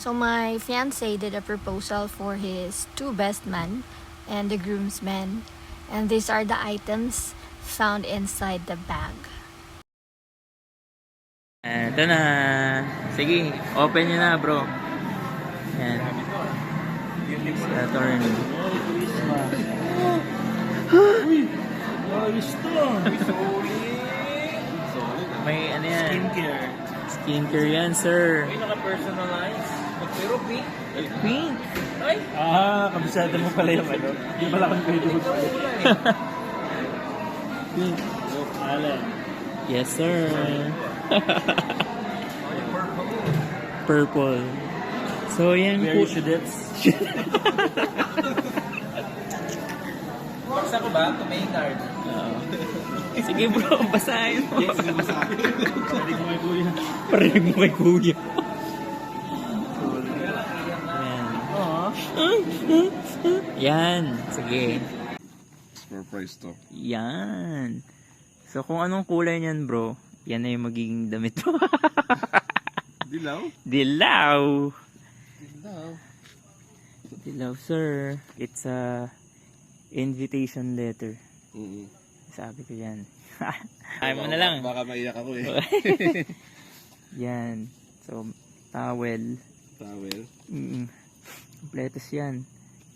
So my fiancé did a proposal for his two best men and the groomsmen, and these are the items found inside the bag. Ito na. Sige, open nyo na bro. Yan. Saturn. Ayos to. May ano yan? Skincare. Skincare yan, sir. May naka-personalize. Pero pink. Pink. Ay! Kabisado mo pala yung ano. Hindi pala kang pwede mo pala. Pink. Alam. Yes, sir. Purple. So, yan Very po. shudets. Basta ko ba? To Maynard. Sige bro, basahin mo. Yes, basahin. Parinig mo kay kuya. Parinig mo kay kuya. Yan. Sige. Surprise to. Yan. So, kung anong kulay niyan bro, yan na yung magiging damit mo. Dilaw? Dilaw. Dilaw. Dilaw, sir. It's a invitation letter. Sabi ko yan. Ay mo na lang. Baka maiyak ako eh. Yan. So, towel. Towel. Kompletos yan.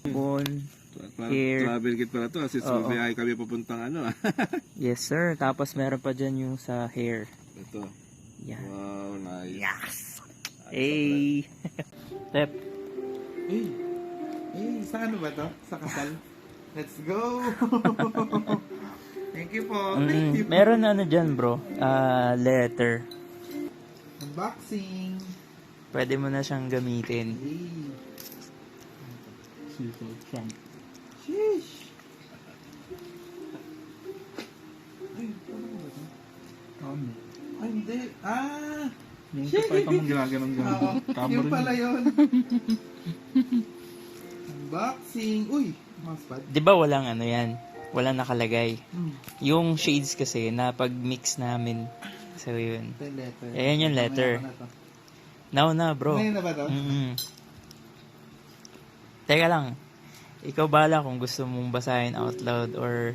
Phone. Hair. Travel kit pala to. Kasi sumabiyahe kami papuntang ano. Yes, sir. Tapos meron pa dyan yung sa hair. Ito. Yan. Wow, nice. Yes! Hey! Step. Sa ano ba to? Sa kasal? Let's go! Thank you po. Thank you po. Meron ano dyan bro. Letter. Unboxing. Pwede mo na siyang gamitin. Sheesh. Ay, hindi. Yung kapag mong ginaganon-ganon. Yung pala yun. Unboxing. Uy, mousepad. Di ba walang ano yan? Walang nakalagay. Yung shades kasi na pag-mix namin. So yun. Ito yung letter. Ayan yung letter. Mamaya ko na to. Now na bro. Ngayon na ba to? Teka lang. Ikaw bala kung gusto mong basahin out loud or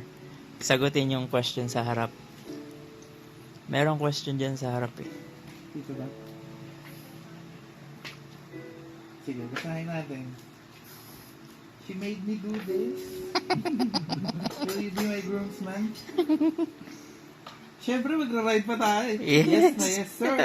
sagutin yung question sa harap. Merong question dyan sa harap eh. Dito ba? Sige, basahin natin. She made me do this. Will you be my groomsman? Siyempre, magra-ride pa tayo. Yes. Yes na yes, sir.